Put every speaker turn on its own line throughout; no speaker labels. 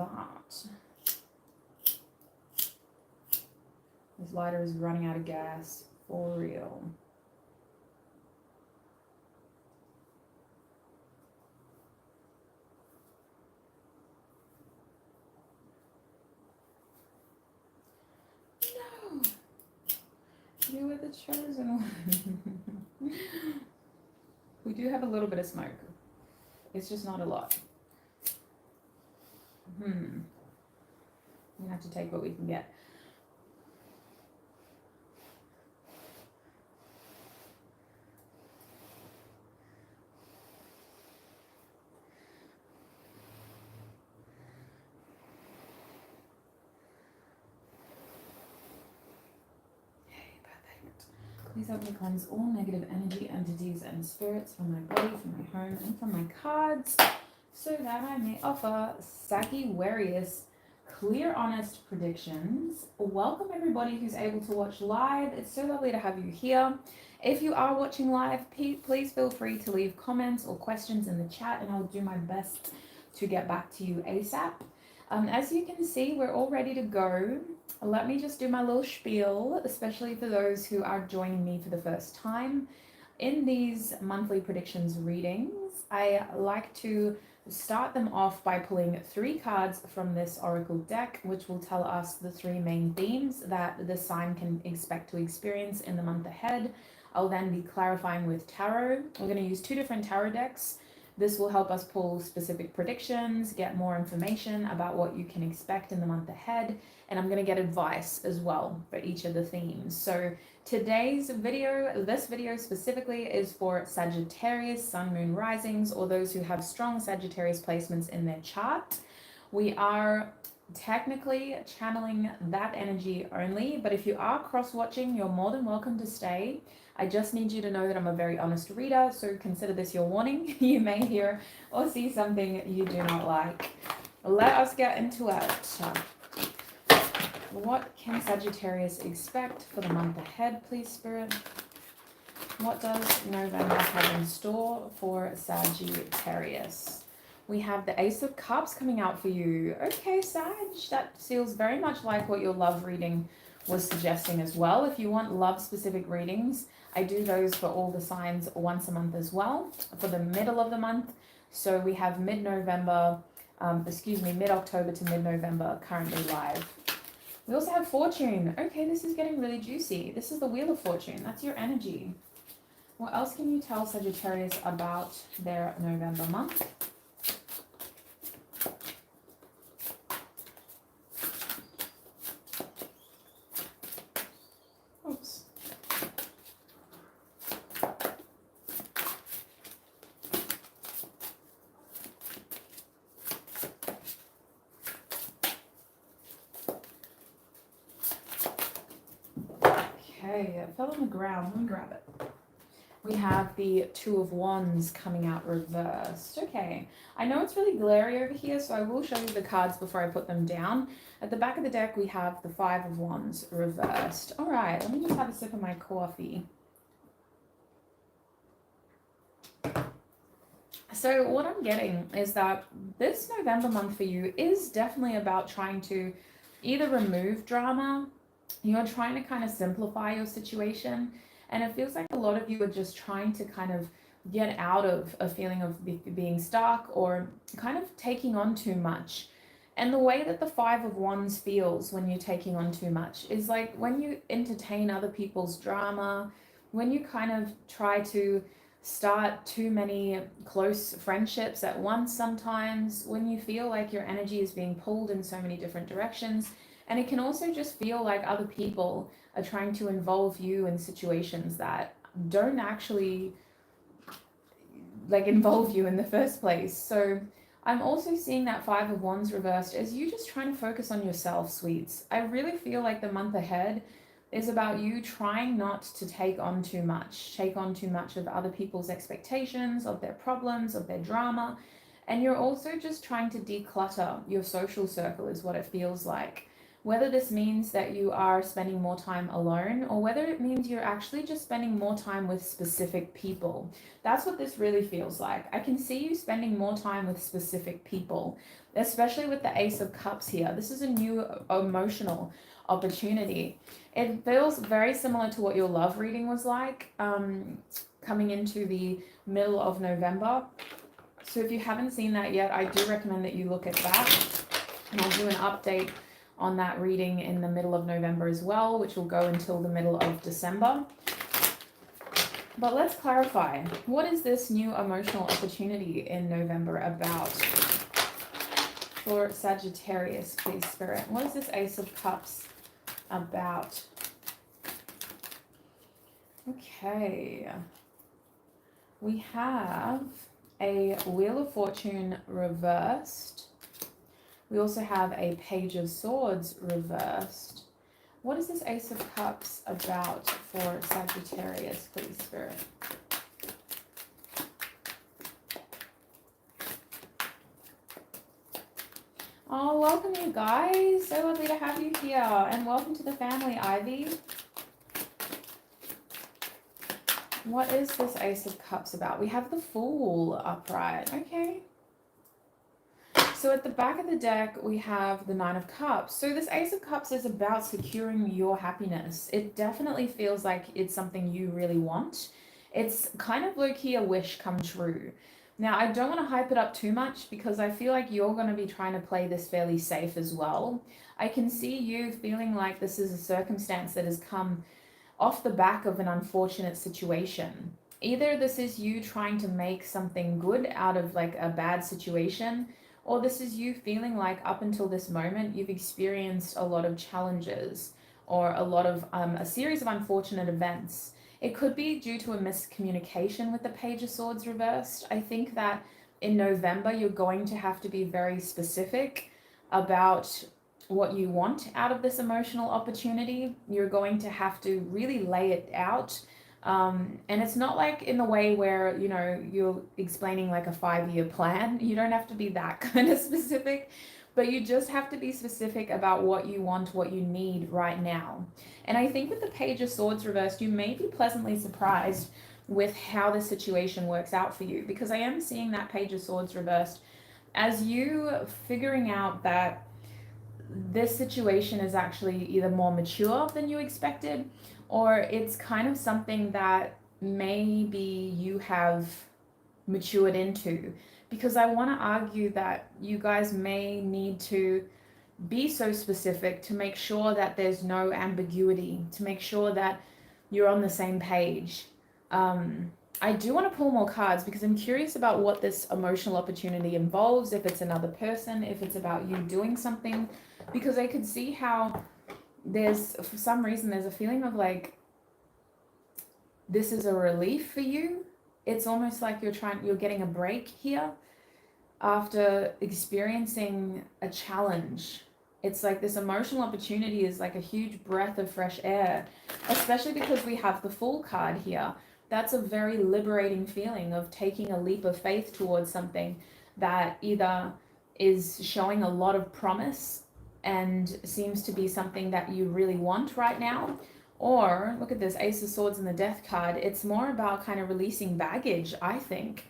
that. This lighter is running out of gas, for real. No! You were the chosen one. We do have a little bit of smoke. It's just not a lot. We have to take what we can get. Please help me cleanse all negative energy, entities, and spirits from my body, from my home, and from my cards, so that I may offer Sagittarius clear, honest predictions. Welcome everybody who's able to watch live. It's so lovely to have you here. If you are watching live, please feel free to leave comments or questions in the chat, and I'll do my best to get back to you ASAP. As you can see, we're all ready to go. Let me just do my little spiel, especially for those who are joining me for the first time. In these monthly predictions readings, I like to start them off by pulling 3 cards from this oracle deck, which will tell us the 3 main themes that the sign can expect to experience in the month ahead. I'll then be clarifying with tarot. We're going to use 2 different tarot decks. This will help us pull specific predictions, get more information about what you can expect in the month ahead, and I'm going to get advice as well for each of the themes. So today's video, this video specifically, is for Sagittarius, Sun, Moon, Risings, or those who have strong Sagittarius placements in their chart. We are technically channeling that energy only, but if you are cross-watching, you're more than welcome to stay. I just need you to know that I'm a very honest reader, so consider this your warning. You may hear or see something you do not like. Let us get into it. What can Sagittarius expect for the month ahead, please, Spirit? What does November have in store for Sagittarius? We have the Ace of Cups coming out for you. Okay, Sag, that feels very much like what your love reading was suggesting as well. If you want love-specific readings, I do those for all the signs once a month as well, for the middle of the month. So we have mid-October to mid-November currently live. We also have Fortune. Okay, this is getting really juicy. This is the Wheel of Fortune. That's your energy. What else can you tell Sagittarius about their November month? Oops. Okay, it fell on the ground. Let me grab it. We have the Two of Wands coming out reversed. Okay, I know it's really glary over here, so I will show you the cards before I put them down. At the back of the deck, we have the Five of Wands reversed. All right, let me just have a sip of my coffee. So what I'm getting is that this November month for you is definitely about trying to either remove drama. You're trying to kind of simplify your situation. And it feels like a lot of you are just trying to kind of get out of a feeling of being stuck or kind of taking on too much. And the way that the Five of Wands feels when you're taking on too much is like when you entertain other people's drama, when you kind of try to start too many close friendships at once sometimes, when you feel like your energy is being pulled in so many different directions. And it can also just feel like other people are trying to involve you in situations that don't actually like involve you in the first place. So I'm also seeing that Five of Wands reversed as you just trying to focus on yourself, sweets. I really feel like the month ahead is about you trying not to take on too much of other people's expectations, of their problems, of their drama. And you're also just trying to declutter your social circle is what it feels like. Whether this means that you are spending more time alone, or whether it means you're actually just spending more time with specific people. That's what this really feels like. I can see you spending more time with specific people, especially with the Ace of Cups here. This is a new emotional opportunity. It feels very similar to what your love reading was like coming into the middle of November. So if you haven't seen that yet, I do recommend that you look at that. And I'll do an update on that reading in the middle of November as well, which will go until the middle of December. But let's clarify, what is this new emotional opportunity in November about for Sagittarius, please, Spirit? What is this Ace of Cups about? Okay, we have a Wheel of Fortune reversed. We also have a Page of Swords reversed. What is this Ace of Cups about for Sagittarius, please, Spirit? Oh, welcome you guys. So lovely to have you here. And welcome to the family, Ivy. What is this Ace of Cups about? We have the Fool upright. Okay. So at the back of the deck, we have the Nine of Cups. So this Ace of Cups is about securing your happiness. It definitely feels like it's something you really want. It's kind of low-key a wish come true. Now, I don't want to hype it up too much because I feel like you're going to be trying to play this fairly safe as well. I can see you feeling like this is a circumstance that has come off the back of an unfortunate situation. Either this is you trying to make something good out of like a bad situation, or this is you feeling like up until this moment you've experienced a lot of challenges or a series of unfortunate events. It could be due to a miscommunication with the Page of Swords reversed. I think that in November you're going to have to be very specific about what you want out of this emotional opportunity. You're going to have to really lay it out. And it's not like in the way where, you know, you're explaining like a 5-year plan. You don't have to be that kind of specific, but you just have to be specific about what you want, what you need right now. And I think with the Page of Swords reversed, you may be pleasantly surprised with how the situation works out for you, because I am seeing that Page of Swords reversed as you figuring out that this situation is actually either more mature than you expected, or it's kind of something that maybe you have matured into. Because I want to argue that you guys may need to be so specific to make sure that there's no ambiguity, to make sure that you're on the same page. I do want to pull more cards because I'm curious about what this emotional opportunity involves, if it's another person, if it's about you doing something, because I could see how for some reason there's a feeling of like this is a relief for you. It's almost like you're getting a break here after experiencing a challenge. It's like this emotional opportunity is like a huge breath of fresh air, especially because we have the Fool card here. That's a very liberating feeling of taking a leap of faith towards something that either is showing a lot of promise and seems to be something that you really want right now. Or, look at this, Ace of Swords and the Death card. It's more about kind of releasing baggage, I think,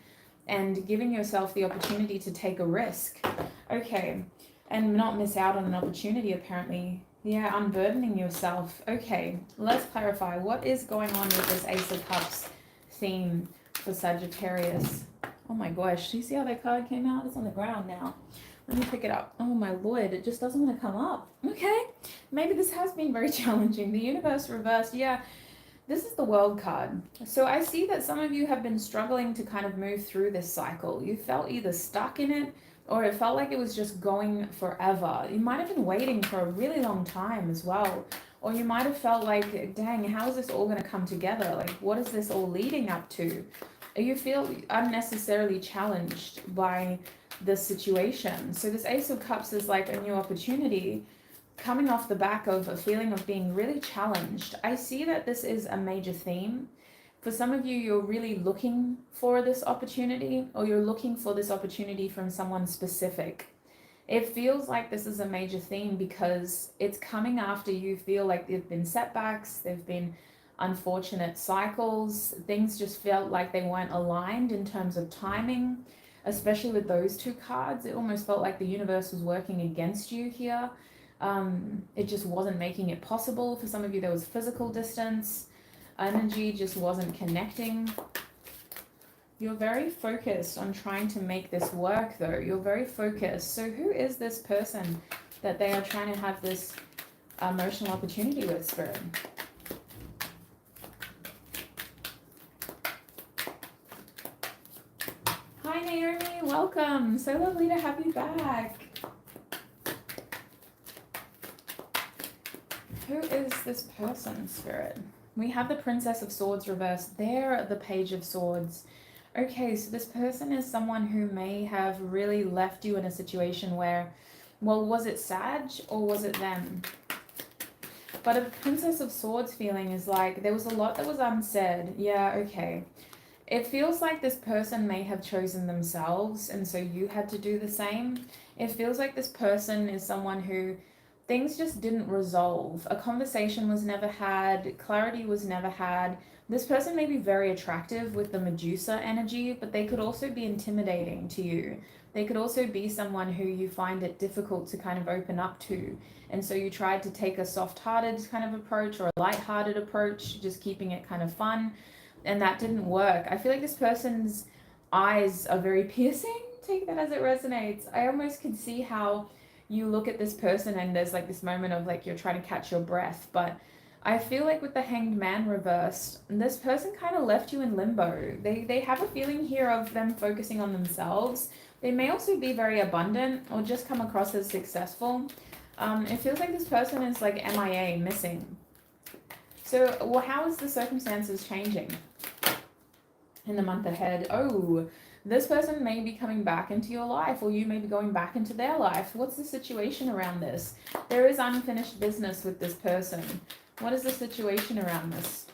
and giving yourself the opportunity to take a risk. Okay, and not miss out on an opportunity, apparently. Yeah, unburdening yourself. Okay, let's clarify. What is going on with this Ace of Cups theme for Sagittarius? Oh my gosh, do you see how that card came out? It's on the ground now. Let me pick it up. Oh my lord, it just doesn't want to come up. Okay, maybe this has been very challenging. The universe reversed. Yeah, this is the World card. So I see that some of you have been struggling to kind of move through this cycle. You felt either stuck in it or it felt like it was just going forever. You might have been waiting for a really long time as well. Or you might have felt like, dang, how is this all going to come together? Like, what is this all leading up to? You feel unnecessarily challenged by the situation. So this Ace of Cups is like a new opportunity coming off the back of a feeling of being really challenged. I see that this is a major theme. For some of you, you're really looking for this opportunity, or you're looking for this opportunity from someone specific. It feels like this is a major theme because it's coming after you feel like there've been setbacks, there've been unfortunate cycles. Things just felt like they weren't aligned in terms of timing, especially with those two cards. It almost felt like the universe was working against you here. It just wasn't making it possible. For some of you, there was physical distance. Energy just wasn't connecting. You're very focused on trying to make this work, though. You're very focused. So who is this person that they are trying to have this emotional opportunity with, Spirit? Hi, Naomi. Welcome. So lovely to have you back. Who is this person, Spirit? We have the Princess of Swords reversed. They're the Page of Swords. Okay, so this person is someone who may have really left you in a situation where, well, was it Sag or was it them? But a Princess of Swords feeling is like there was a lot that was unsaid. Yeah, okay. It feels like this person may have chosen themselves, and so you had to do the same. It feels like this person is someone who things just didn't resolve. A conversation was never had, clarity was never had. This person may be very attractive with the Medusa energy, but they could also be intimidating to you. They could also be someone who you find it difficult to kind of open up to. And so you tried to take a soft-hearted kind of approach or a light-hearted approach, just keeping it kind of fun. And that didn't work. I feel like this person's eyes are very piercing. Take that as it resonates. I almost can see how you look at this person and there's like this moment of like you're trying to catch your breath. But I feel like with the Hanged Man reversed, this person kind of left you in limbo. They have a feeling here of them focusing on themselves. They may also be very abundant or just come across as successful. It feels like this person is like MIA, missing. So, well, how is the circumstances changing in the month ahead? Oh, this person may be coming back into your life, or you may be going back into their life. What's the situation around this? There is unfinished business with this person. What is the situation around this?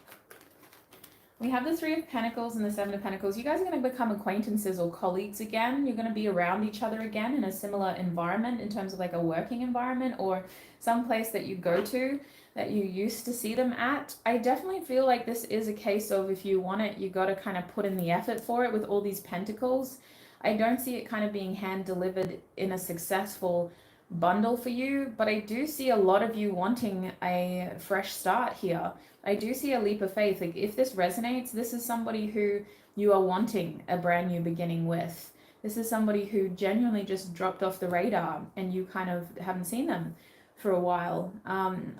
We have the Three of Pentacles and the Seven of Pentacles. You guys are going to become acquaintances or colleagues again. You're going to be around each other again in a similar environment in terms of like a working environment or some place that you go to that you used to see them at. I definitely feel like this is a case of if you want it, you got to kind of put in the effort for it with all these pentacles. I don't see it kind of being hand delivered in a successful bundle for you, but I do see a lot of you wanting a fresh start here. I do see a leap of faith. Like if this resonates, this is somebody who you are wanting a brand new beginning with. This is somebody who genuinely just dropped off the radar and you kind of haven't seen them for a while.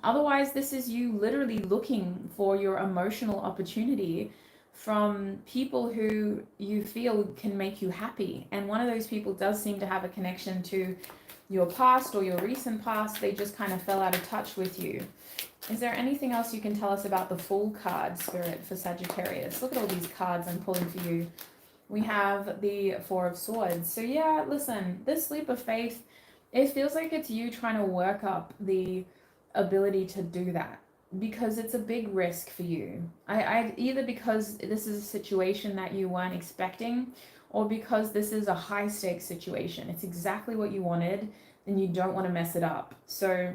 Otherwise, this is you literally looking for your emotional opportunity from people who you feel can make you happy. And one of those people does seem to have a connection to your past or your recent past. They just kind of fell out of touch with you. Is there anything else you can tell us about the Fool card, Spirit, for Sagittarius? Look at all these cards I'm pulling for you. We have the Four of Swords. So yeah, listen, this leap of faith, it feels like it's you trying to work up the ability to do that because it's a big risk for you. I either because this is a situation that you weren't expecting or because this is a high stakes situation. It's exactly what you wanted and you don't want to mess it up. So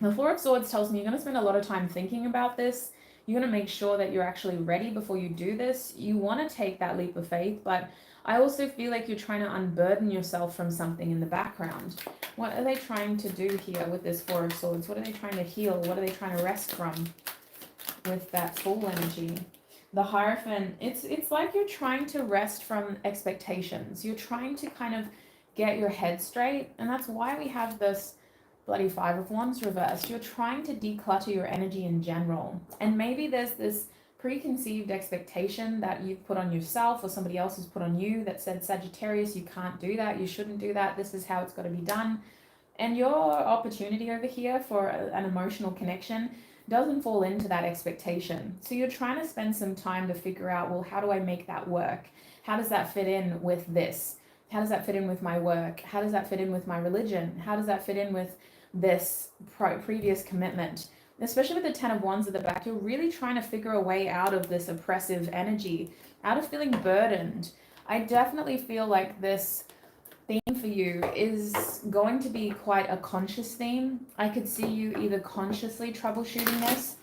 the Four of Swords tells me you're going to spend a lot of time thinking about this. You're going to make sure that you're actually ready before you do this. You want to take that leap of faith, but I also feel like you're trying to unburden yourself from something in the background. What are they trying to do here with this Four of Swords? What are they trying to heal? What are they trying to rest from with that Fool energy? The Hierophant, it's like you're trying to rest from expectations. You're trying to kind of get your head straight, and that's why we have this bloody Five of Wands reversed. You're trying to declutter your energy in general, and maybe there's this preconceived expectation that you've put on yourself or somebody else has put on you that said, Sagittarius, you can't do that, you shouldn't do that, this is how it's got to be done. And your opportunity over here for an emotional connection doesn't fall into that expectation. So you're trying to spend some time to figure out, well, how do I make that work? How does that fit in with this? How does that fit in with my work? How does that fit in with my religion? How does that fit in with this previous commitment? Especially with the Ten of Wands at the back, you're really trying to figure a way out of this oppressive energy, out of feeling burdened. I definitely feel like this theme for you is going to be quite a conscious theme. I could see you either consciously troubleshooting this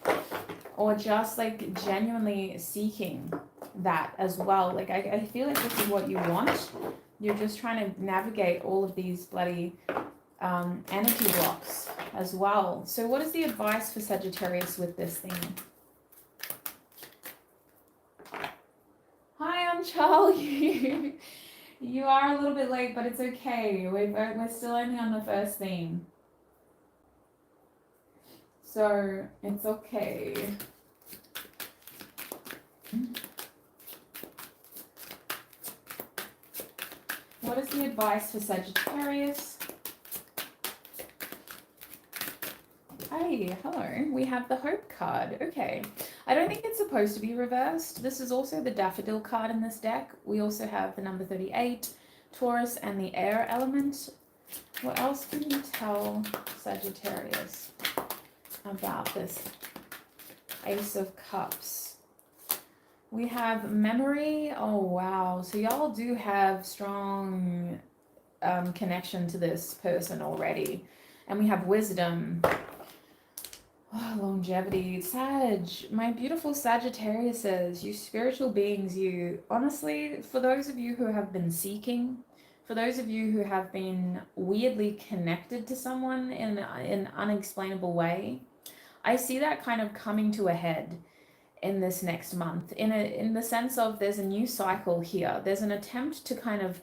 or just like genuinely seeking that as well. Like I feel like this is what you want. You're just trying to navigate all of these bloody energy blocks as well. So what is the advice for Sagittarius with this theme? Hi, I'm Charlie. You are a little bit late, but it's okay. We're still only on the first theme. So it's okay. What is the advice for Sagittarius? Hey, hello. We have the Hope card. Okay. I don't think it's supposed to be reversed. This is also the Daffodil card in this deck. We also have the number 38, Taurus, and the air element. What else can you tell Sagittarius about this Ace of Cups? We have memory. Oh, wow. So y'all do have strong connection to this person already. And we have wisdom. Oh, longevity. Sag, my beautiful Sagittariuses, you spiritual beings, you honestly, for those of you who have been seeking, for those of you who have been weirdly connected to someone in an unexplainable way, I see that kind of coming to a head in this next month, in the sense of there's a new cycle here. There's an attempt to kind of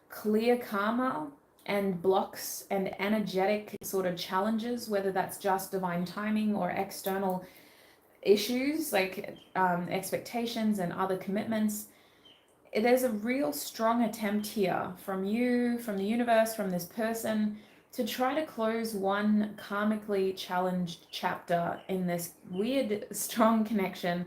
clear karma and blocks and energetic sort of challenges, whether that's just divine timing or external issues like expectations and other commitments. There's a real strong attempt here from you, from the universe, from this person, to try to close one karmically challenged chapter in this weird, strong connection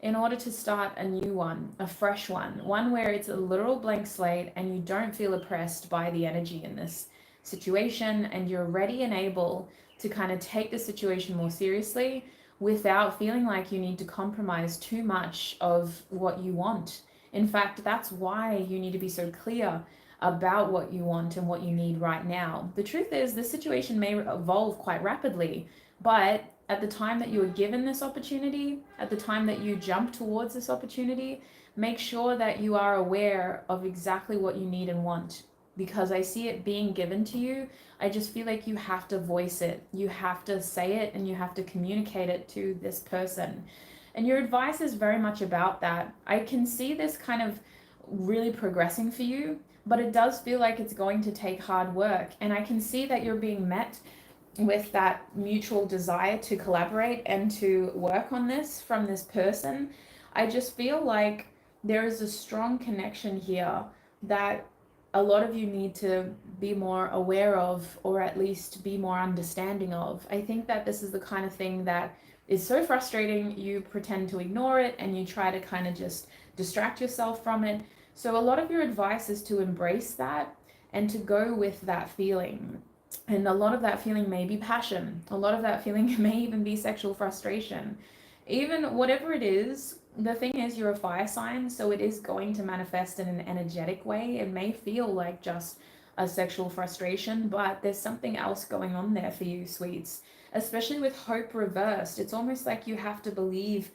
in order to start a new one, a fresh one where it's a literal blank slate and you don't feel oppressed by the energy in this situation and you're ready and able to kind of take the situation more seriously without feeling like you need to compromise too much of what you want. In fact, that's why you need to be so clear about what you want and what you need right now. The truth is, this situation may evolve quite rapidly, but at the time that you are given this opportunity, at the time that you jump towards this opportunity, make sure that you are aware of exactly what you need and want. Because I see it being given to you, I just feel like you have to voice it. You have to say it and you have to communicate it to this person. And your advice is very much about that. I can see this kind of really progressing for you, but it does feel like it's going to take hard work. And I can see that you're being met with that mutual desire to collaborate and to work on this from this person. I just feel like there is a strong connection here that a lot of you need to be more aware of, or at least be more understanding of. I think that this is the kind of thing that is so frustrating, you pretend to ignore it and you try to kind of just distract yourself from it. So a lot of your advice is to embrace that and to go with that feeling. And a lot of that feeling may be passion. A lot of that feeling may even be sexual frustration. Even whatever it is, the thing is you're a fire sign, so it is going to manifest in an energetic way. It may feel like just a sexual frustration, but there's something else going on there for you, sweets. Especially with hope reversed. It's almost like you have to believe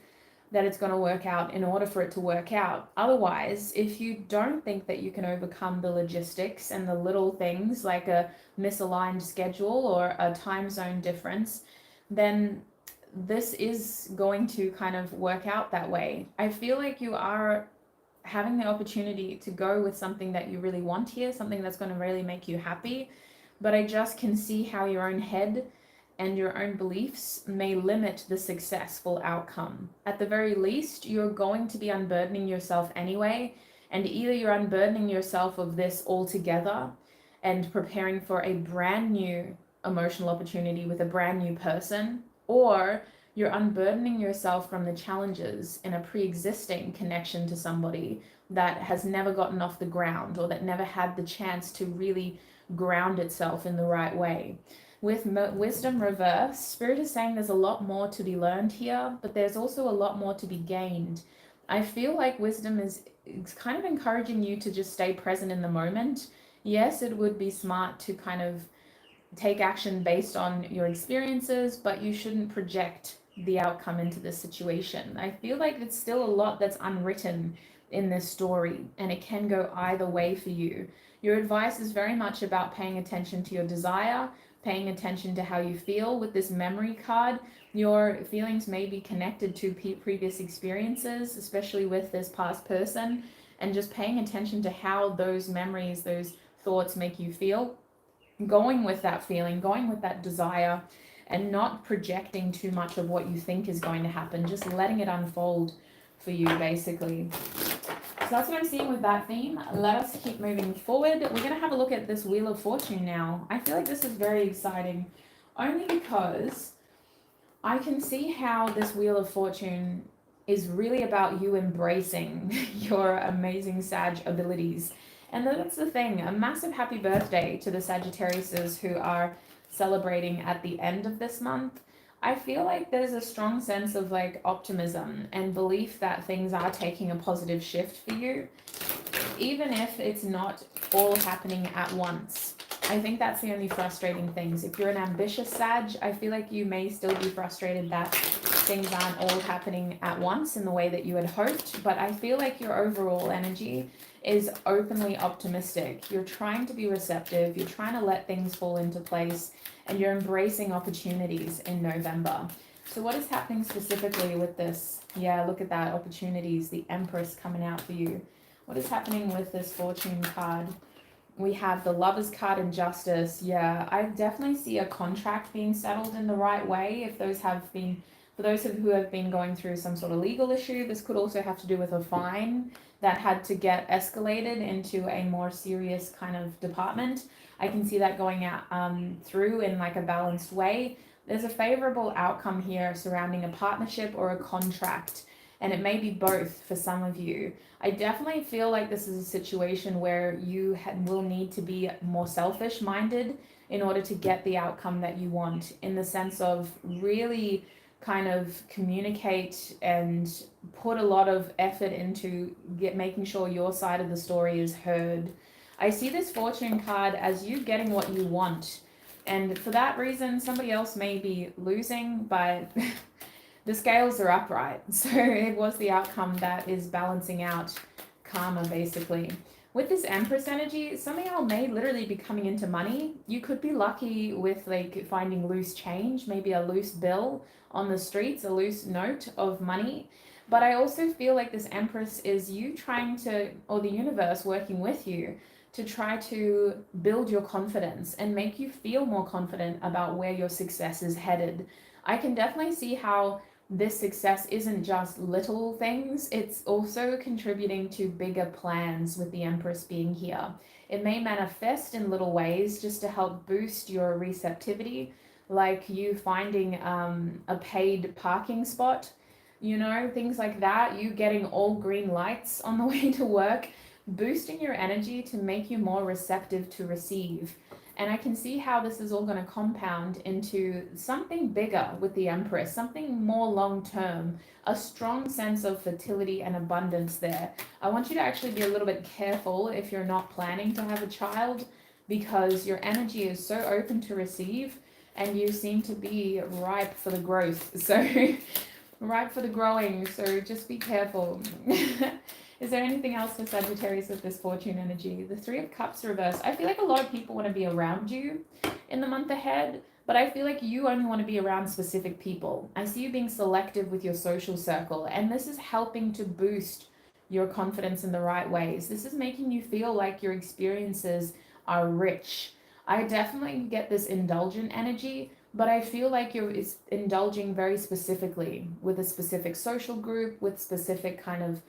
that it's going to work out in order for it to work out. Otherwise, if you don't think that you can overcome the logistics and the little things like a misaligned schedule or a time zone difference, then this is going to kind of work out that way. I feel like you are having the opportunity to go with something that you really want here, something that's going to really make you happy, but I just can see how your own head and your own beliefs may limit the successful outcome. At the very least, you're going to be unburdening yourself anyway, and either you're unburdening yourself of this altogether and preparing for a brand new emotional opportunity with a brand new person, or you're unburdening yourself from the challenges in a pre-existing connection to somebody that has never gotten off the ground or that never had the chance to really ground itself in the right way. With wisdom reverse, Spirit is saying there's a lot more to be learned here, but there's also a lot more to be gained. I feel like wisdom is kind of encouraging you to just stay present in the moment Yes, it would be smart to kind of take action based on your experiences, but you shouldn't project the outcome into the situation. I feel like it's still a lot that's unwritten in this story, and it can go either way for you. Your advice is very much about paying attention to your desire, paying attention to how you feel. With this memory card, your feelings may be connected to previous experiences, especially with this past person, and just paying attention to how those memories, those thoughts make you feel, going with that feeling, going with that desire, and not projecting too much of what you think is going to happen, just letting it unfold for you, basically. So that's what I'm seeing with that theme. Let us keep moving forward. We're going to have a look at this Wheel of Fortune now. I feel like this is very exciting, only because I can see how this Wheel of Fortune is really about you embracing your amazing Sag abilities. And that's the thing. A massive happy birthday to the Sagittariuses who are celebrating at the end of this month. I feel like there's a strong sense of like optimism and belief that things are taking a positive shift for you, even if it's not all happening at once. I think that's the only frustrating things. If you're an ambitious Sag, I feel like you may still be frustrated that things aren't all happening at once in the way that you had hoped, but I feel like your overall energy is openly optimistic. You're trying to be receptive, you're trying to let things fall into place, and you're embracing opportunities in November. So what is happening specifically with this? Yeah, look at that, opportunities, the Empress coming out for you. What is happening with this Fortune card? We have the Lovers card and Justice. Yeah, I definitely see a contract being settled in the right way. If those have been, for those who have been going through some sort of legal issue, this could also have to do with a fine that had to get escalated into a more serious kind of department. I can see that going out through in like a balanced way. There's a favorable outcome here surrounding a partnership or a contract, and it may be both for some of you. I definitely feel like this is a situation where you will need to be more selfish minded in order to get the outcome that you want, in the sense of really kind of communicate and put a lot of effort into making sure your side of the story is heard. I see this Fortune card as you getting what you want, and for that reason somebody else may be losing, but the scales are upright. So it was the outcome that is balancing out karma, basically. With this Empress energy, some of y'all may literally be coming into money. You could be lucky with like finding loose change, maybe a loose bill on the streets, a loose note of money. But I also feel like this Empress is you trying to, or the universe working with you, to try to build your confidence and make you feel more confident about where your success is headed. I can definitely see how this success isn't just little things, it's also contributing to bigger plans with the Empress being here. It may manifest in little ways just to help boost your receptivity, like you finding a paid parking spot, things like that, you getting all green lights on the way to work, boosting your energy to make you more receptive to receive. And I can see how this is all going to compound into something bigger with the Empress, something more long term, a strong sense of fertility and abundance there. I want you to actually be a little bit careful if you're not planning to have a child, because your energy is so open to receive and you seem to be ripe for the growth. So, ripe for the growing. So, just be careful. Is there anything else for Sagittarius with this Fortune energy? The Three of Cups reverse. I feel like a lot of people want to be around you in the month ahead, but I feel like you only want to be around specific people. I see you being selective with your social circle, and this is helping to boost your confidence in the right ways. This is making you feel like your experiences are rich. I definitely get this indulgent energy, but I feel like you're indulging very specifically with a specific social group, with specific kind of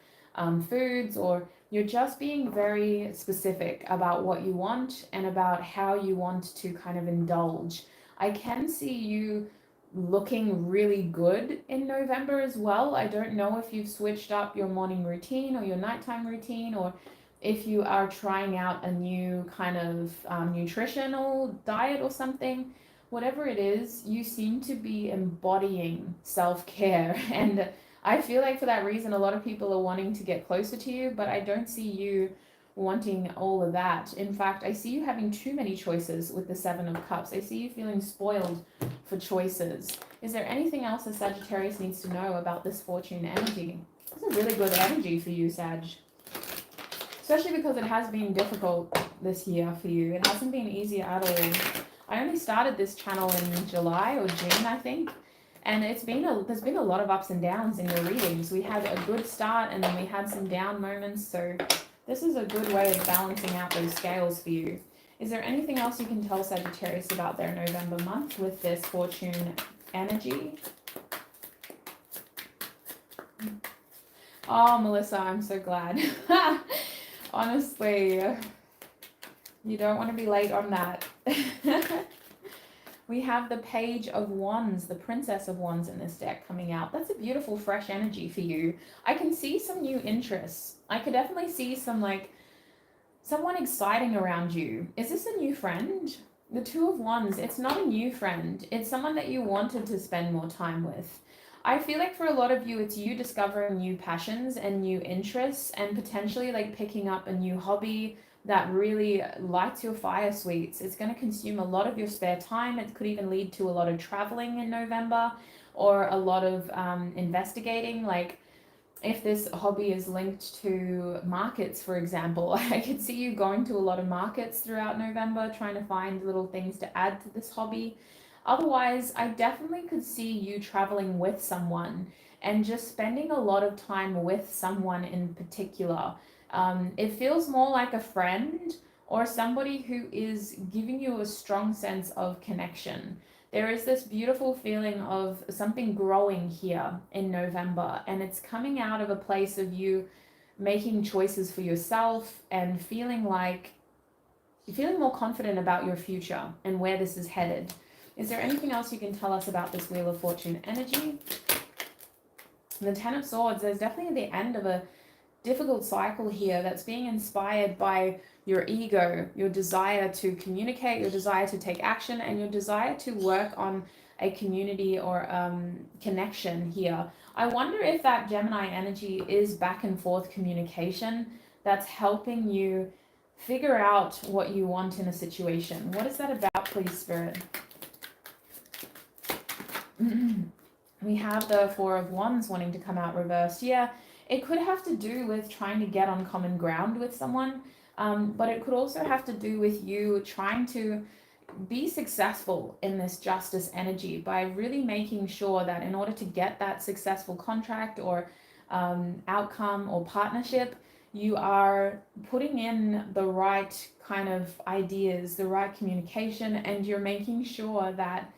foods, or you're just being very specific about what you want and about how you want to kind of indulge. I can see you looking really good in November as well. I don't know if you've switched up your morning routine or your nighttime routine, or if you are trying out a new kind of nutritional diet or something. Whatever it is, you seem to be embodying self-care and I feel like for that reason, a lot of people are wanting to get closer to you, but I don't see you wanting all of that. In fact, I see you having too many choices with the Seven of Cups. I see you feeling spoiled for choices. Is there anything else that Sagittarius needs to know about this fortune energy? It's a really good energy for you, Sag. Especially because it has been difficult this year for you. It hasn't been easy at all. I only started this channel in July or June, I think. And there's been a lot of ups and downs in your readings. We had a good start and then we had some down moments. So this is a good way of balancing out those scales for you. Is there anything else you can tell Sagittarius about their November month with this fortune energy? Oh, Melissa, I'm so glad. Honestly, you don't want to be late on that. We have the Page of Wands, the Princess of Wands in this deck coming out. That's a beautiful, fresh energy for you. I can see some new interests. I could definitely see some, like, someone exciting around you. Is this a new friend? The Two of Wands, it's not a new friend. It's someone that you wanted to spend more time with. I feel like for a lot of you, it's you discovering new passions and new interests and potentially like picking up a new hobby that really lights your fire sweets. It's going to consume a lot of your spare time. It could even lead to a lot of traveling in November or a lot of investigating. Like if this hobby is linked to markets, for example, I could see you going to a lot of markets throughout November, trying to find little things to add to this hobby. Otherwise, I definitely could see you traveling with someone and just spending a lot of time with someone in particular. It feels more like a friend or somebody who is giving you a strong sense of connection. There is this beautiful feeling of something growing here in November, and it's coming out of a place of you making choices for yourself and feeling more confident about your future and where this is headed. Is there anything else you can tell us about this Wheel of Fortune energy? The Ten of Swords, there's definitely the end of a difficult cycle here that's being inspired by your ego, your desire to communicate, your desire to take action, and your desire to work on a community or connection here. I wonder if that Gemini energy is back and forth communication that's helping you figure out what you want in a situation. What is that about, please, Spirit? We have the Four of Wands wanting to come out reversed. Yeah, it could have to do with trying to get on common ground with someone, but it could also have to do with you trying to be successful in this justice energy by really making sure that in order to get that successful contract or outcome or partnership, you are putting in the right kind of ideas, the right communication, and you're making sure that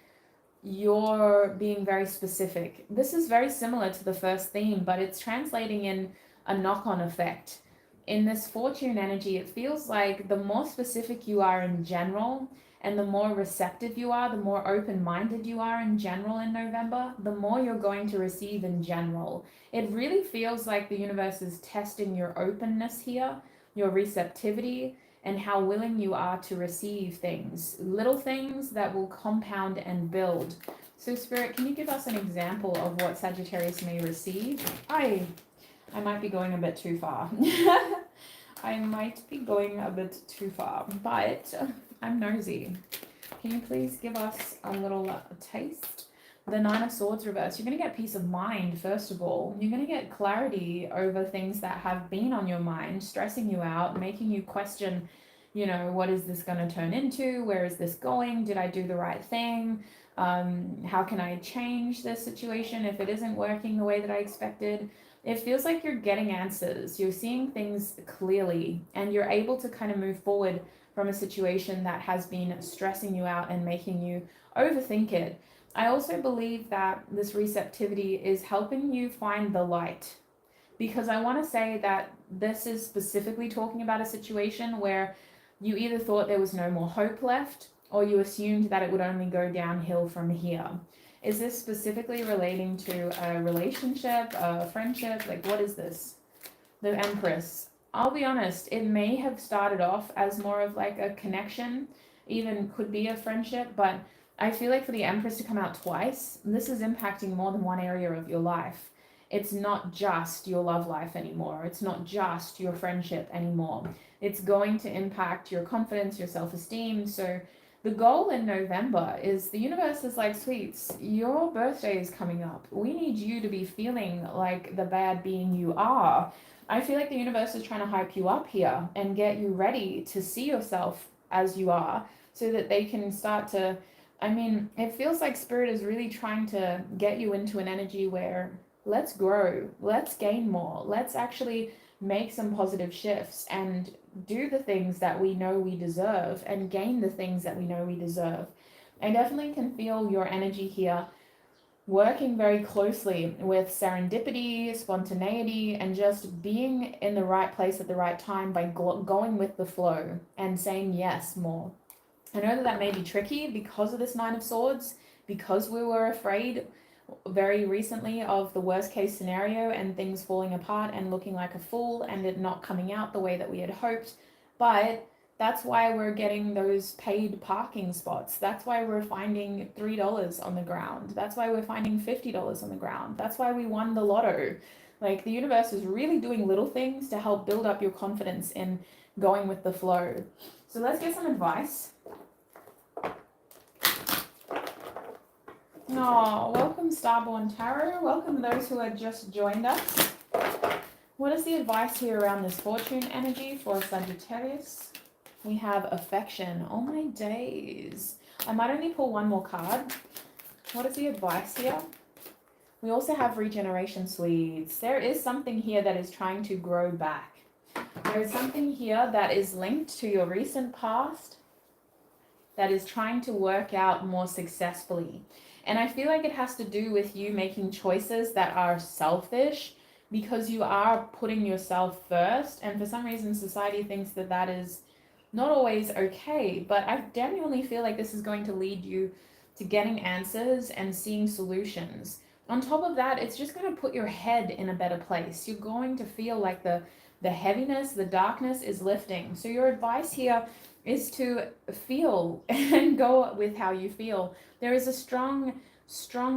you're being very specific. This is very similar to the first theme, but it's translating in a knock-on effect. In this fortune energy, it feels like the more specific you are in general and the more receptive you are, the more open-minded you are in general in November, the more you're going to receive in general. It really feels like the universe is testing your openness here, your receptivity, and how willing you are to receive things, little things that will compound and build. So Spirit, can you give us an example of what Sagittarius may receive? I might be going a bit too far. I might be going a bit too far, but I'm nosy. Can you please give us a little taste? The Nine of Swords reverse. You're going to get peace of mind, first of all. You're going to get clarity over things that have been on your mind, stressing you out, making you question, you know, what is this going to turn into? Where is this going? Did I do the right thing? How can I change this situation if it isn't working the way that I expected? It feels like you're getting answers. You're seeing things clearly, and you're able to kind of move forward from a situation that has been stressing you out and making you overthink it. I also believe that this receptivity is helping you find the light, because I want to say that this is specifically talking about a situation where you either thought there was no more hope left or you assumed that it would only go downhill from here. Is this specifically relating to a relationship, a friendship? Like, what is this? The Empress. I'll be honest, it may have started off as more of like a connection, even could be a friendship, but I feel like for the Empress to come out twice, this is impacting more than one area of your life. It's not just your love life anymore. It's not just your friendship anymore. It's going to impact your confidence, your self-esteem. So the goal in November is the universe is like, sweets, your birthday is coming up. We need you to be feeling like the bad being you are. I feel like the universe is trying to hype you up here and get you ready to see yourself as you are so that they can start to, I mean, it feels like Spirit is really trying to get you into an energy where let's grow, let's gain more, let's actually make some positive shifts and do the things that we know we deserve and gain the things that we know we deserve. I definitely can feel your energy here working very closely with serendipity, spontaneity, and just being in the right place at the right time by going with the flow and saying yes more. I know that that may be tricky because of this Nine of Swords, because we were afraid very recently of the worst case scenario and things falling apart and looking like a fool and it not coming out the way that we had hoped. But that's why we're getting those paid parking spots. That's why we're finding $3 on the ground. That's why we're finding $50 on the ground. That's why we won the lotto. Like, the universe is really doing little things to help build up your confidence in going with the flow. So let's get some advice. Oh, welcome Starborn Tarot. Welcome those who have just joined us. What is the advice here around this fortune energy for Sagittarius? We have affection. Oh my days. I might only pull one more card. What is the advice here? We also have regeneration, sweets. There is something here that is trying to grow back. There is something here that is linked to your recent past that is trying to work out more successfully. And I feel like it has to do with you making choices that are selfish because you are putting yourself first. And for some reason, society thinks that that is not always okay. But I genuinely feel like this is going to lead you to getting answers and seeing solutions. On top of that, it's just going to put your head in a better place. You're going to feel like the heaviness, the darkness is lifting. So your advice here is to feel and go with how you feel. There is a strong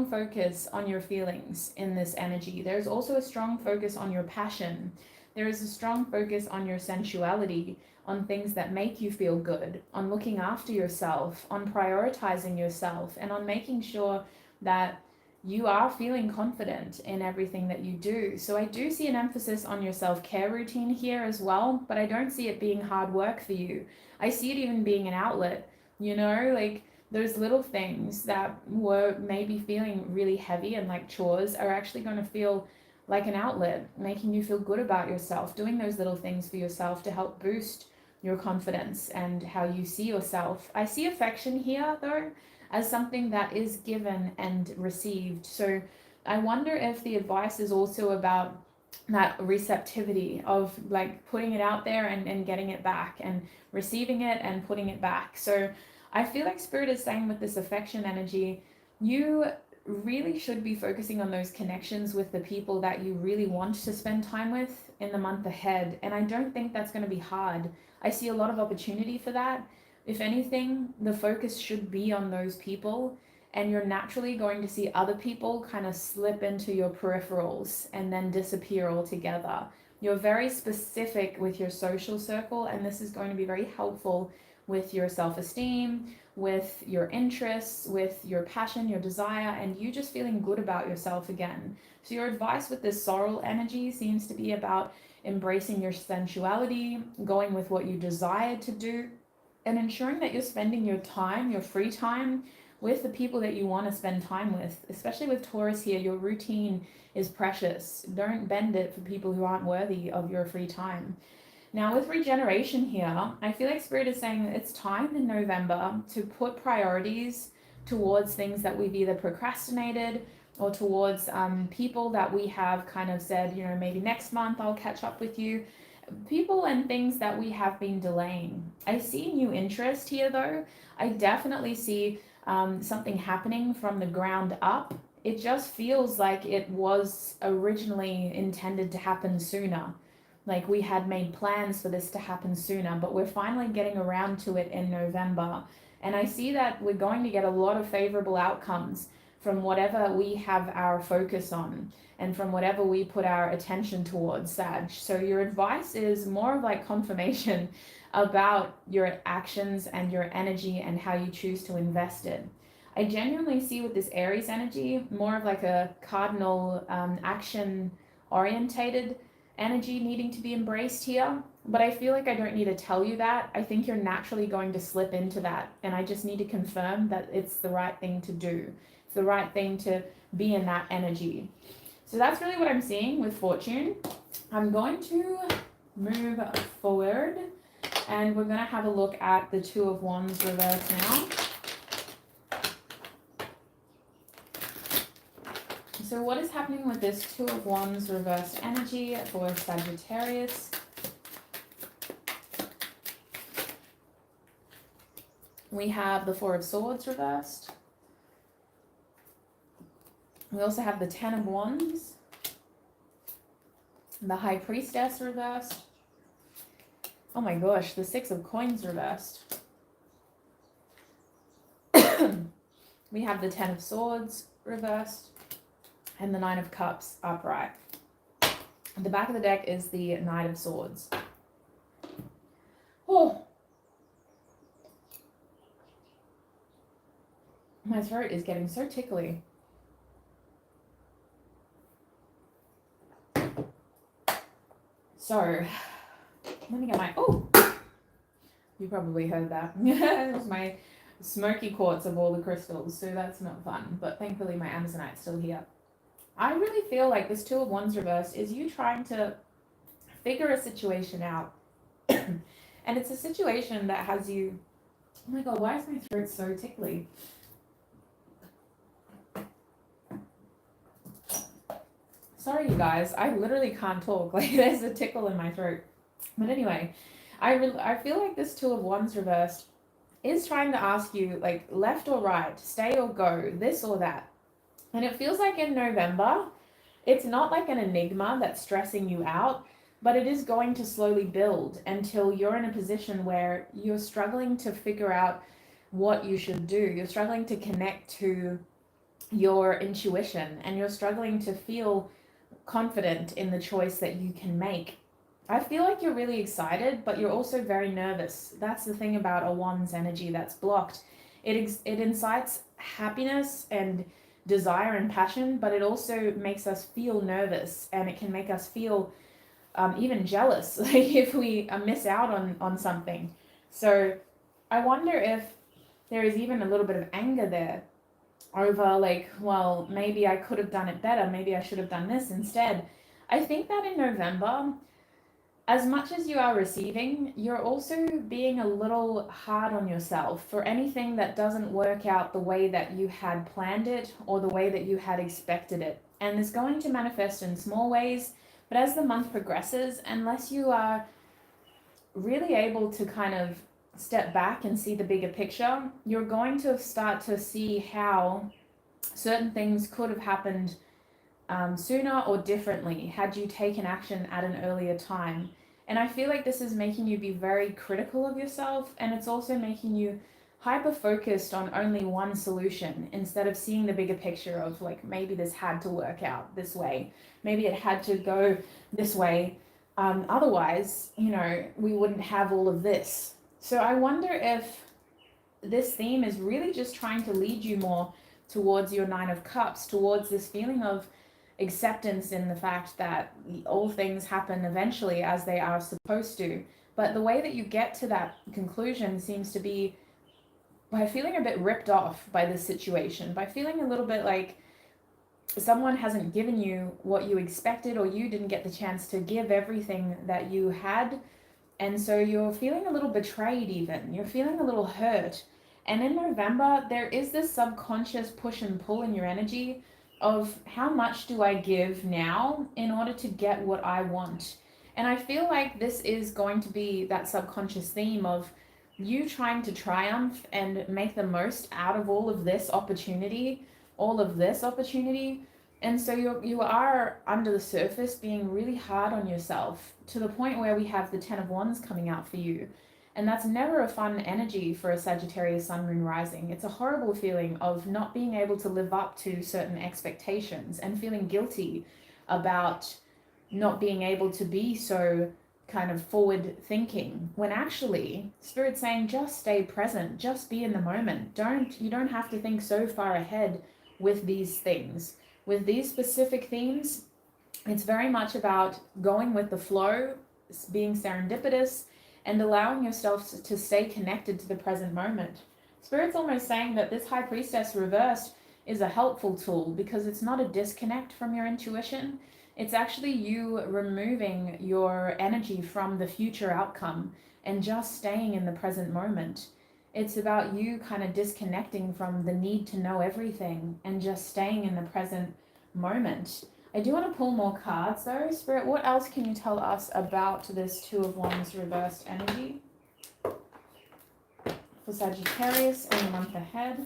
focus on your feelings in this energy. There's also a strong focus on your passion. There is a strong focus on your sensuality, on things that make you feel good, on looking after yourself, on prioritizing yourself, and on making sure that you are feeling confident in everything that you do. So I do see an emphasis on your self-care routine here as well, but I don't see it being hard work for you. I see it even being an outlet, you know, like those little things that were maybe feeling really heavy and like chores are actually going to feel like an outlet, making you feel good about yourself, doing those little things for yourself to help boost your confidence and how you see yourself. I see affection here though as something that is given and received. So I wonder if the advice is also about that receptivity of like putting it out there and getting it back and receiving it and putting it back. So I feel like Spirit is saying with this affection energy, you really should be focusing on those connections with the people that you really want to spend time with in the month ahead. And I don't think that's going to be hard. I see a lot of opportunity for that. If anything, the focus should be on those people, and you're naturally going to see other people kind of slip into your peripherals and then disappear altogether. You're very specific with your social circle, and this is going to be very helpful with your self-esteem, with your interests, with your passion, your desire, and you just feeling good about yourself again. So your advice with this sorrel energy seems to be about embracing your sensuality, going with what you desire to do, and ensuring that you're spending your time, your free time, with the people that you want to spend time with. Especially with Taurus here, your routine is precious. Don't bend it for people who aren't worthy of your free time. Now with regeneration here, I feel like Spirit is saying that it's time in November to put priorities towards things that we've either procrastinated or towards people that we have kind of said, you know, maybe next month I'll catch up with you. People and things that we have been delaying. I see new interest here though. I definitely see something happening from the ground up. It just feels like it was originally intended to happen sooner. Like we had made plans for this to happen sooner, but we're finally getting around to it in November. And I see that we're going to get a lot of favorable outcomes from whatever we have our focus on and from whatever we put our attention towards, Sag. So your advice is more of like confirmation about your actions and your energy and how you choose to invest it. I genuinely see with this Aries energy more of like a cardinal action orientated energy needing to be embraced here. But I feel like I don't need to tell you that. I think you're naturally going to slip into that. And I just need to confirm that it's the right thing to do. It's the right thing to be in that energy. So that's really what I'm seeing with Fortune. I'm going to move forward and we're going to have a look at the Two of Wands reverse now. So what is happening with this Two of Wands reversed energy for Sagittarius? We have the Four of Swords reversed. We also have the Ten of Wands, the High Priestess reversed. Oh my gosh, the Six of Coins reversed. We have the Ten of Swords reversed and the Nine of Cups upright. The back of the deck is the Knight of Swords. Oh, my throat is getting so tickly. So, let me get my, oh, you probably heard that. It was my smoky quartz of all the crystals, so that's not fun. But thankfully my Amazonite's still here. I really feel like this Two of Wands reversed is you trying to figure a situation out. And it's a situation that has you, oh my God, why is my throat so tickly? Sorry, you guys, I literally can't talk. Like, there's a tickle in my throat. But anyway, I feel like this Two of Wands reversed is trying to ask you, like, left or right, stay or go, this or that. And it feels like in November, it's not like an enigma that's stressing you out, but it is going to slowly build until you're in a position where you're struggling to figure out what you should do. You're struggling to connect to your intuition and you're struggling to feel confident in the choice that you can make. I feel like you're really excited, but you're also very nervous. That's the thing about a Wands energy that's blocked. It incites happiness and desire and passion, but it also makes us feel nervous and it can make us feel even jealous, like if we miss out on something. So I wonder if there is even a little bit of anger there over like, well, maybe I could have done it better. Maybe I should have done this instead. I think that in November, as much as you are receiving, you're also being a little hard on yourself for anything that doesn't work out the way that you had planned it or the way that you had expected it. And it's going to manifest in small ways, but as the month progresses, unless you are really able to kind of step back and see the bigger picture, you're going to start to see how certain things could have happened sooner or differently had you taken action at an earlier time. And I feel like this is making you be very critical of yourself, and it's also making you hyper focused on only one solution instead of seeing the bigger picture of like, maybe this had to work out this way, maybe it had to go this way, otherwise, you know, we wouldn't have all of this. So I wonder if this theme is really just trying to lead you more towards your Nine of Cups, towards this feeling of acceptance in the fact that all things happen eventually as they are supposed to. But the way that you get to that conclusion seems to be by feeling a bit ripped off by this situation, by feeling a little bit like someone hasn't given you what you expected, or you didn't get the chance to give everything that you had. And so you're feeling a little betrayed even. You're feeling a little hurt. And in November, there is this subconscious push and pull in your energy of how much do I give now in order to get what I want. And I feel like this is going to be that subconscious theme of you trying to triumph and make the most out of all of this opportunity. And so you are under the surface being really hard on yourself to the point where we have the Ten of Wands coming out for you. And that's never a fun energy for a Sagittarius sun, moon, rising. It's a horrible feeling of not being able to live up to certain expectations and feeling guilty about not being able to be so kind of forward thinking, when actually Spirit's saying just stay present, just be in the moment. You don't have to think so far ahead with these things. With these specific themes, it's very much about going with the flow, being serendipitous, and allowing yourself to stay connected to the present moment. Spirit's almost saying that this High Priestess reversed is a helpful tool because it's not a disconnect from your intuition. It's actually you removing your energy from the future outcome and just staying in the present moment. It's about you kind of disconnecting from the need to know everything and just staying in the present moment. I do want to pull more cards though. Spirit, what else can you tell us about this Two of Wands reversed energy for Sagittarius in the month ahead?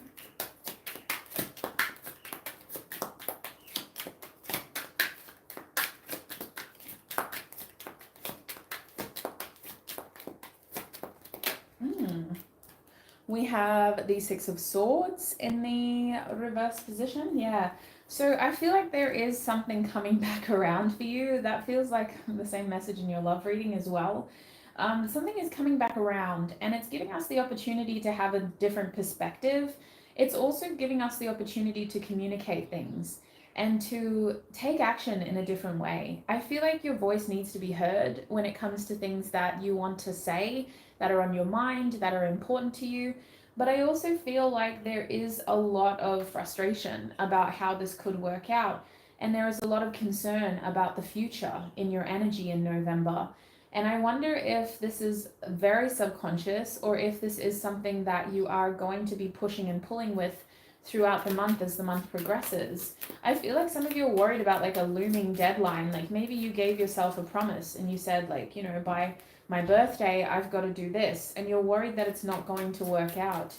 We have the Six of Swords in the reverse position. Yeah. So I feel like there is something coming back around for you. That feels like the same message in your love reading as well. Something is coming back around and it's giving us the opportunity to have a different perspective. It's also giving us the opportunity to communicate things and to take action in a different way. I feel like your voice needs to be heard when it comes to things that you want to say, that are on your mind, that are important to you. But I also feel like there is a lot of frustration about how this could work out. And there is a lot of concern about the future in your energy in November. And I wonder if this is very subconscious or if this is something that you are going to be pushing and pulling with throughout the month as the month progresses. I feel like some of you are worried about like a looming deadline. Like maybe you gave yourself a promise and you said like, you know, by my birthday, I've got to do this. And you're worried that it's not going to work out.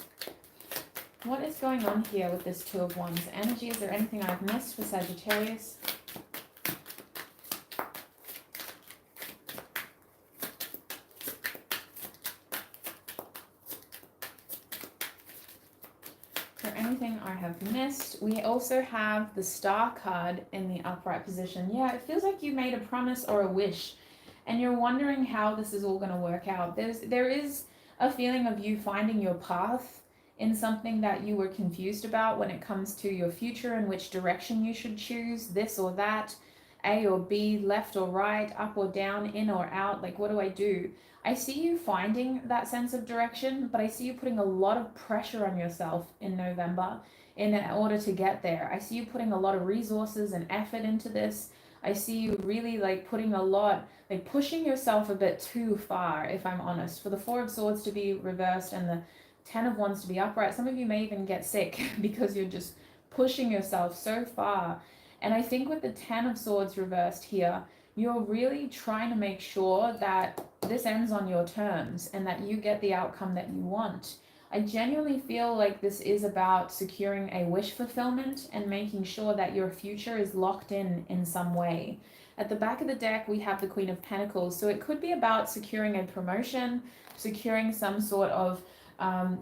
What is going on here with this Two of Wands energy? Is there anything I've missed for Sagittarius? Anything I have missed? We also have the Star card in the upright position. Yeah, it feels like you made a promise or a wish and you're wondering how this is all going to work out. There is a feeling of you finding your path in something that you were confused about when it comes to your future and which direction you should choose, this or that, A or B, left or right, up or down, in or out. Like, what do I do? I see you finding that sense of direction, but I see you putting a lot of pressure on yourself in November in order to get there. I see you putting a lot of resources and effort into this. I see you really like putting a lot, like pushing yourself a bit too far, if I'm honest. For the Four of Swords to be reversed and the Ten of Wands to be upright, some of you may even get sick because you're just pushing yourself so far. And I think with the Ten of Swords reversed here, you're really trying to make sure that this ends on your terms and that you get the outcome that you want. I genuinely feel like this is about securing a wish fulfillment and making sure that your future is locked in some way. At the back of the deck, we have the Queen of Pentacles. So it could be about securing a promotion, securing some sort of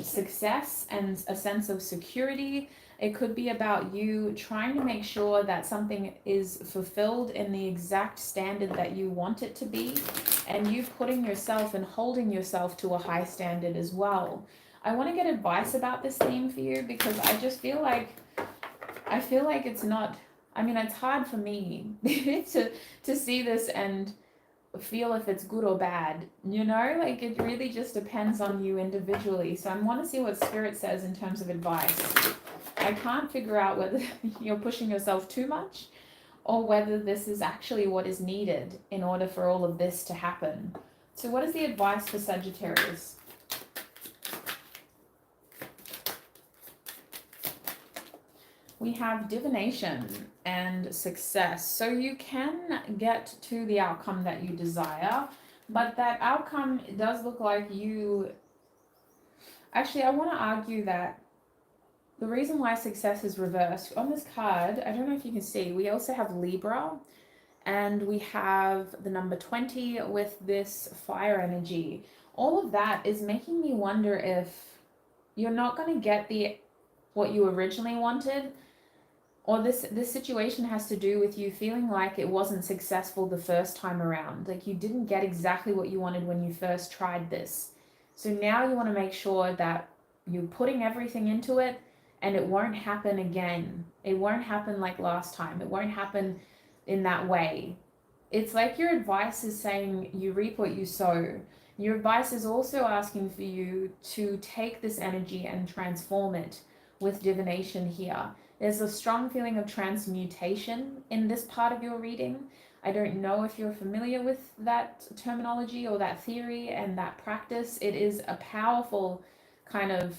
success and a sense of security. It could be about you trying to make sure that something is fulfilled in the exact standard that you want it to be, and you putting yourself and holding yourself to a high standard as well. I want to get advice about this theme for you because I just feel like it's not, I mean, it's hard for me to see this and feel if it's good or bad, you know, like it really just depends on you individually. So I want to see what Spirit says in terms of advice. I can't figure out whether you're pushing yourself too much or whether this is actually what is needed in order for all of this to happen. So what is the advice for Sagittarius? We have divination and success. So you can get to the outcome that you desire, but that outcome does look like you... Actually, I want to argue that the reason why success is reversed on this card, I don't know if you can see, we also have Libra and we have the number 20 with this fire energy. all of that is making me wonder if you're not going to get what you originally wanted, or this situation has to do with you feeling like it wasn't successful the first time around. Like you didn't get exactly what you wanted when you first tried this. So now you want to make sure that you're putting everything into it and it won't happen again. It won't happen like last time. It won't happen in that way. It's like your advice is saying you reap what you sow. Your advice is also asking for you to take this energy and transform it with divination here. There's a strong feeling of transmutation in this part of your reading. I don't know if you're familiar with that terminology or that theory and that practice. It is a powerful kind of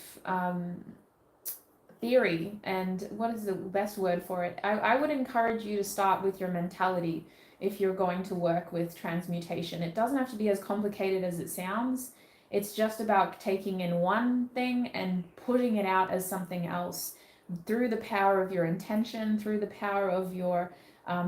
theory. And what is the best word for it? I would encourage you to start with your mentality if you're going to work with transmutation. It doesn't have to be as complicated as it sounds. It's just about taking in one thing and putting it out as something else through the power of your intention, through the power of your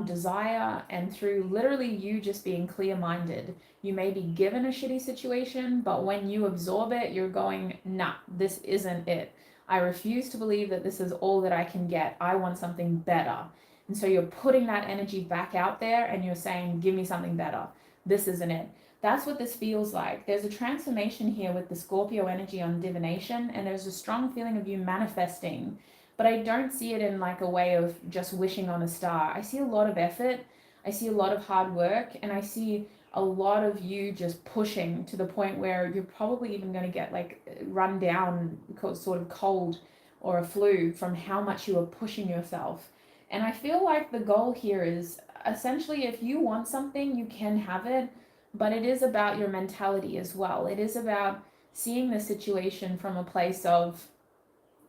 desire, and through literally you just being clear-minded. You may be given a shitty situation, but when you absorb it, you're going, nah, this isn't it. I refuse to believe that this is all that I can get. I want something better. And so you're putting that energy back out there and you're saying, give me something better. This isn't it. That's what this feels like. There's a transformation here with the Scorpio energy on divination, and there's a strong feeling of you manifesting. But I don't see it in like a way of just wishing on a star. I see a lot of effort. I see a lot of hard work, and I see a lot of you just pushing to the point where you're probably even going to get like run down, sort of cold or a flu from how much you are pushing yourself. And I feel like the goal here is essentially if you want something, you can have it, but it is about your mentality as well. It is about seeing the situation from a place of,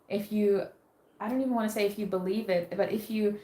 if you, I don't even want to say if you believe it, but if you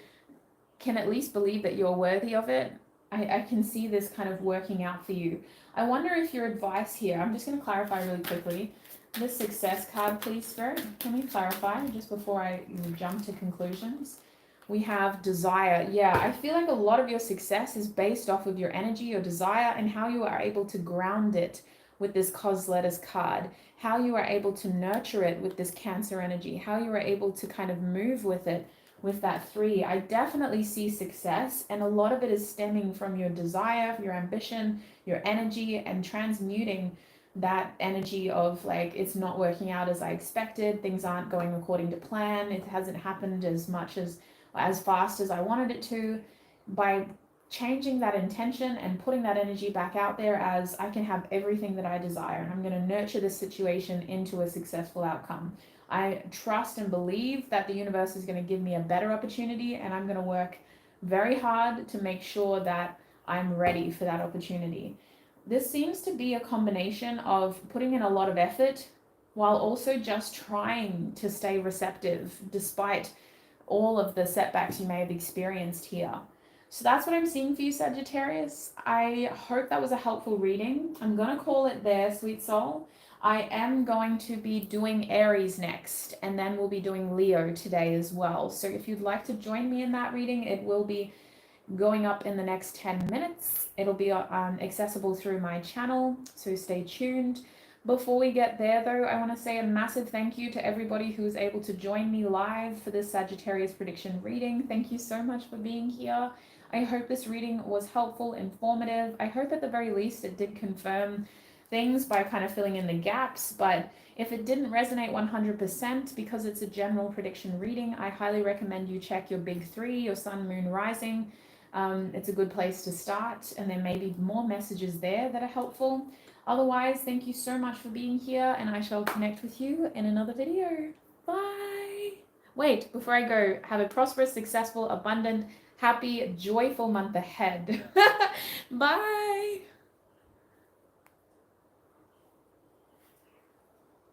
can at least believe that you're worthy of it, I can see this kind of working out for you. I wonder if your advice here, I'm just going to clarify really quickly. The success card, please, Spirit. Can we clarify just before I jump to conclusions? We have desire. Yeah, I feel like a lot of your success is based off of your energy, your desire, and how you are able to ground it with this cos letters card, how you are able to nurture it with this Cancer energy, how you are able to kind of move with it with that 3. I definitely see success, and a lot of it is stemming from your desire, your ambition, your energy, and transmuting that energy of like, it's not working out as I expected, things aren't going according to plan, it hasn't happened as fast as I wanted it to. By changing that intention and putting that energy back out there as I can have everything that I desire, and I'm going to nurture this situation into a successful outcome. I trust and believe that the universe is going to give me a better opportunity, and I'm going to work very hard to make sure that I'm ready for that opportunity. This seems to be a combination of putting in a lot of effort while also just trying to stay receptive despite all of the setbacks you may have experienced here. So that's what I'm seeing for you, Sagittarius. I hope that was a helpful reading. I'm going to call it there, sweet soul. I am going to be doing Aries next, and then we'll be doing Leo today as well. So if you'd like to join me in that reading, it will be going up in the next 10 minutes. It'll be accessible through my channel, so stay tuned. Before we get there though, I want to say a massive thank you to everybody who was able to join me live for this Sagittarius prediction reading. Thank you so much for being here. I hope this reading was helpful, informative. I hope at the very least it did confirm things by kind of filling in the gaps, but if it didn't resonate 100% because it's a general prediction reading, I highly recommend you check your big 3, your sun, moon, rising. It's a good place to start, and there may be more messages there that are helpful. Otherwise, thank you so much for being here, and I shall connect with you in another video. Bye! Wait, before I go, have a prosperous, successful, abundant, happy, joyful month ahead. Bye!